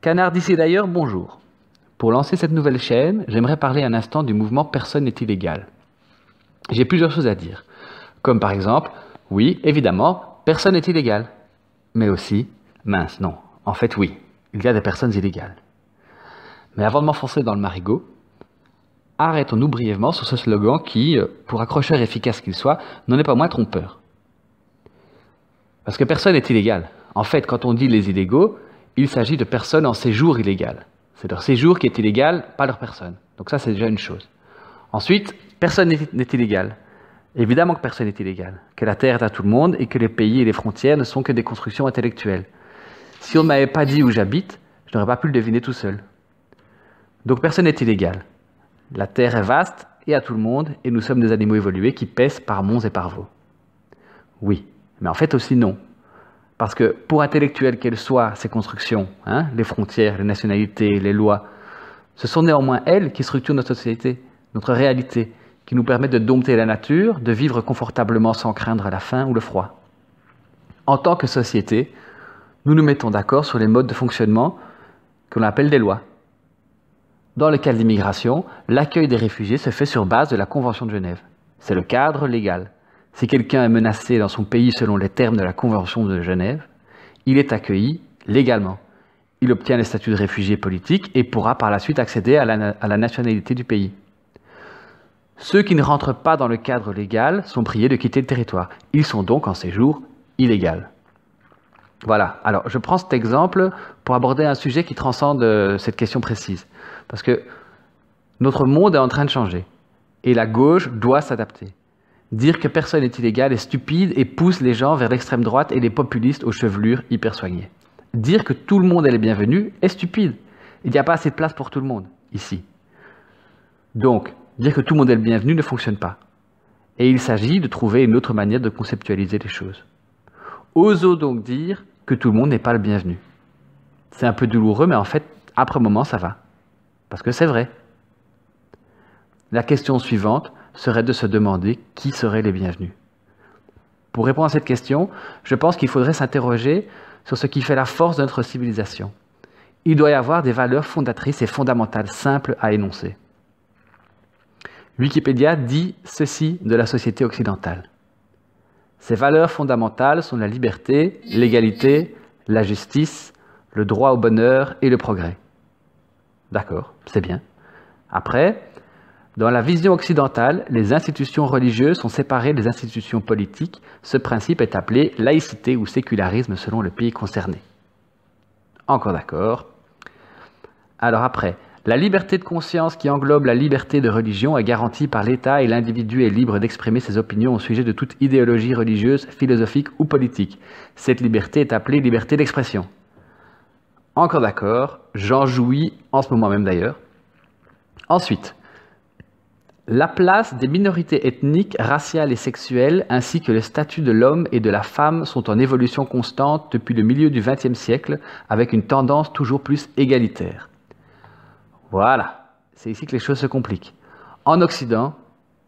Canard d'ici d'ailleurs, bonjour. Pour lancer cette nouvelle chaîne, j'aimerais parler un instant du mouvement Personne n'est illégal. J'ai plusieurs choses à dire, comme par exemple, oui, évidemment, personne n'est illégal. Mais aussi, mince, non, en fait oui, il y a des personnes illégales. Mais avant de m'enfoncer dans le marigot, arrêtons-nous brièvement sur ce slogan qui, pour accrocheur efficace qu'il soit, n'en est pas moins trompeur. Parce que personne n'est illégal. En fait, quand on dit les illégaux, il s'agit de personnes en séjour illégal. C'est leur séjour qui est illégal, pas leur personne. Donc ça, c'est déjà une chose. Ensuite, personne n'est illégal. Évidemment que personne n'est illégal. Que la terre est à tout le monde et que les pays et les frontières ne sont que des constructions intellectuelles. Si on ne m'avait pas dit où j'habite, je n'aurais pas pu le deviner tout seul. Donc personne n'est illégal. La terre est vaste et à tout le monde, et nous sommes des animaux évolués qui pèsent par monts et par veaux. Oui, mais en fait aussi non. Parce que pour intellectuelles qu'elles soient, ces constructions, les frontières, les nationalités, les lois, ce sont néanmoins elles qui structurent notre société, notre réalité, qui nous permettent de dompter la nature, de vivre confortablement sans craindre la faim ou le froid. En tant que société, nous nous mettons d'accord sur les modes de fonctionnement que l'on appelle des lois. Dans le cas de l'immigration, l'accueil des réfugiés se fait sur base de la Convention de Genève. C'est le cadre légal. Si quelqu'un est menacé dans son pays selon les termes de la Convention de Genève, il est accueilli légalement. Il obtient le statut de réfugié politique et pourra par la suite accéder à la nationalité du pays. Ceux qui ne rentrent pas dans le cadre légal sont priés de quitter le territoire. Ils sont donc en séjour illégal. Voilà, alors je prends cet exemple pour aborder un sujet qui transcende cette question précise. Parce que notre monde est en train de changer et la gauche doit s'adapter. Dire que personne n'est illégal est stupide et pousse les gens vers l'extrême droite et les populistes aux chevelures hyper soignées. Dire que tout le monde est le bienvenu est stupide. Il n'y a pas assez de place pour tout le monde ici. Donc, dire que tout le monde est le bienvenu ne fonctionne pas. Et il s'agit de trouver une autre manière de conceptualiser les choses. Osons donc dire que tout le monde n'est pas le bienvenu. C'est un peu douloureux, mais en fait, après un moment, ça va. Parce que c'est vrai. La question suivante serait de se demander qui seraient les bienvenus. Pour répondre à cette question, je pense qu'il faudrait s'interroger sur ce qui fait la force de notre civilisation. Il doit y avoir des valeurs fondatrices et fondamentales simples à énoncer. Wikipédia dit ceci de la société occidentale. Ces valeurs fondamentales sont la liberté, l'égalité, la justice, le droit au bonheur et le progrès. D'accord, c'est bien. Après, dans la vision occidentale, les institutions religieuses sont séparées des institutions politiques. Ce principe est appelé laïcité ou sécularisme selon le pays concerné. Encore d'accord. Alors après, la liberté de conscience qui englobe la liberté de religion est garantie par l'État et l'individu est libre d'exprimer ses opinions au sujet de toute idéologie religieuse, philosophique ou politique. Cette liberté est appelée liberté d'expression. Encore d'accord, j'en jouis en ce moment même d'ailleurs. Ensuite, la place des minorités ethniques, raciales et sexuelles, ainsi que le statut de l'homme et de la femme sont en évolution constante depuis le milieu du XXe siècle, avec une tendance toujours plus égalitaire. Voilà, c'est ici que les choses se compliquent. En Occident,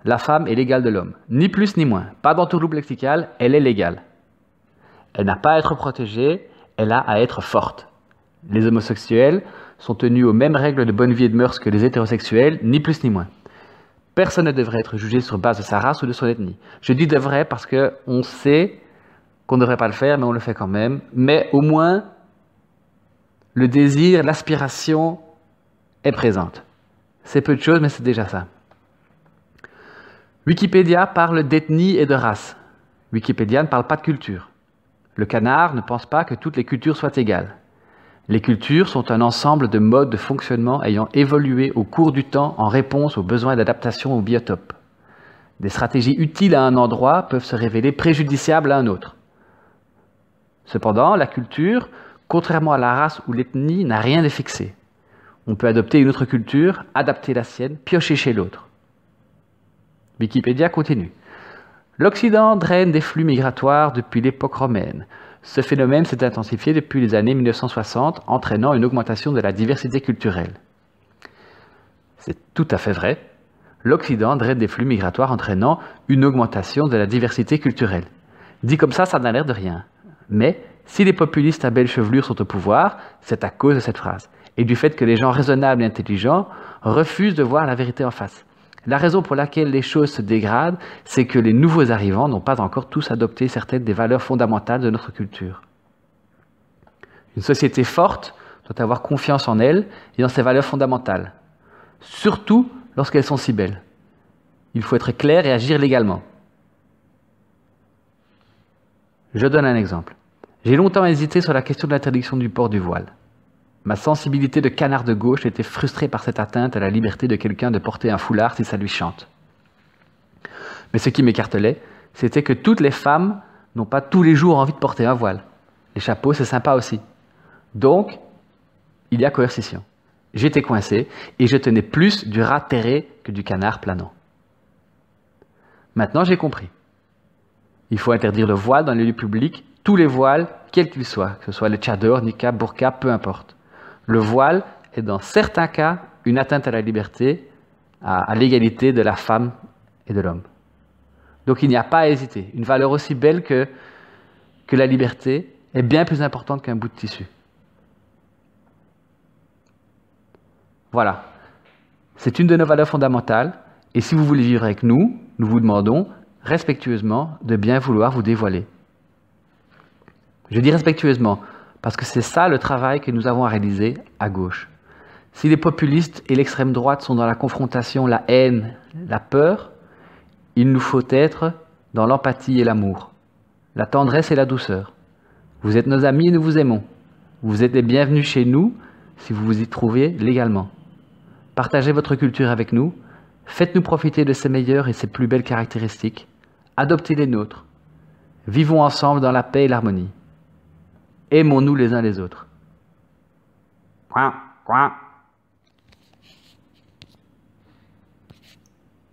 la femme est l'égale de l'homme, ni plus ni moins. Pas d'entourloupe lexicale, elle est légale. Elle n'a pas à être protégée, elle a à être forte. Les homosexuels sont tenus aux mêmes règles de bonne vie et de mœurs que les hétérosexuels, ni plus ni moins. Personne ne devrait être jugé sur base de sa race ou de son ethnie. Je dis devrait parce qu'on sait qu'on ne devrait pas le faire, mais on le fait quand même. Mais au moins, le désir, l'aspiration est présente. C'est peu de choses, mais c'est déjà ça. Wikipédia parle d'ethnie et de race. Wikipédia ne parle pas de culture. Le canard ne pense pas que toutes les cultures soient égales. Les cultures sont un ensemble de modes de fonctionnement ayant évolué au cours du temps en réponse aux besoins d'adaptation au biotope. Des stratégies utiles à un endroit peuvent se révéler préjudiciables à un autre. Cependant, la culture, contrairement à la race ou l'ethnie, n'a rien de fixé. On peut adopter une autre culture, adapter la sienne, piocher chez l'autre. Wikipédia continue. L'Occident draine des flux migratoires depuis l'époque romaine. Ce phénomène s'est intensifié depuis les années 1960, entraînant une augmentation de la diversité culturelle. C'est tout à fait vrai. L'Occident draine des flux migratoires entraînant une augmentation de la diversité culturelle. Dit comme ça n'a l'air de rien. Mais Si les populistes à belle chevelure sont au pouvoir, c'est à cause de cette phrase et du fait que les gens raisonnables et intelligents refusent de voir la vérité en face. La raison pour laquelle les choses se dégradent, c'est que les nouveaux arrivants n'ont pas encore tous adopté certaines des valeurs fondamentales de notre culture. Une société forte doit avoir confiance en elle et dans ses valeurs fondamentales, surtout lorsqu'elles sont si belles. Il faut être clair et agir légalement. Je donne un exemple. J'ai longtemps hésité sur la question de l'interdiction du port du voile. Ma sensibilité de canard de gauche était frustrée par cette atteinte à la liberté de quelqu'un de porter un foulard si ça lui chante. Mais ce qui m'écartelait, c'était que toutes les femmes n'ont pas tous les jours envie de porter un voile. Les chapeaux, c'est sympa aussi. Donc, il y a coercition. J'étais coincé et je tenais plus du rat terré que du canard planant. Maintenant, j'ai compris. Il faut interdire le voile dans les lieux publics, tous les voiles, quels qu'ils soient, que ce soit le tchador, niqab, burqa, peu importe. Le voile est dans certains cas une atteinte à la liberté, à l'égalité de la femme et de l'homme. Donc il n'y a pas à hésiter. Une valeur aussi belle que la liberté est bien plus importante qu'un bout de tissu. Voilà. C'est une de nos valeurs fondamentales. Et si vous voulez vivre avec nous, nous vous demandons respectueusement de bien vouloir vous dévoiler. Je dis respectueusement parce que c'est ça le travail que nous avons à réaliser à gauche. Si les populistes et l'extrême droite sont dans la confrontation, la haine, la peur, il nous faut être dans l'empathie et l'amour, la tendresse et la douceur. Vous êtes nos amis et nous vous aimons. Vous êtes les bienvenus chez nous si vous vous y trouvez légalement. Partagez votre culture avec nous. Faites-nous profiter de ses meilleures et ses plus belles caractéristiques. Adoptez les nôtres. Vivons ensemble dans la paix et l'harmonie. Aimons-nous les uns les autres. Coin, coin.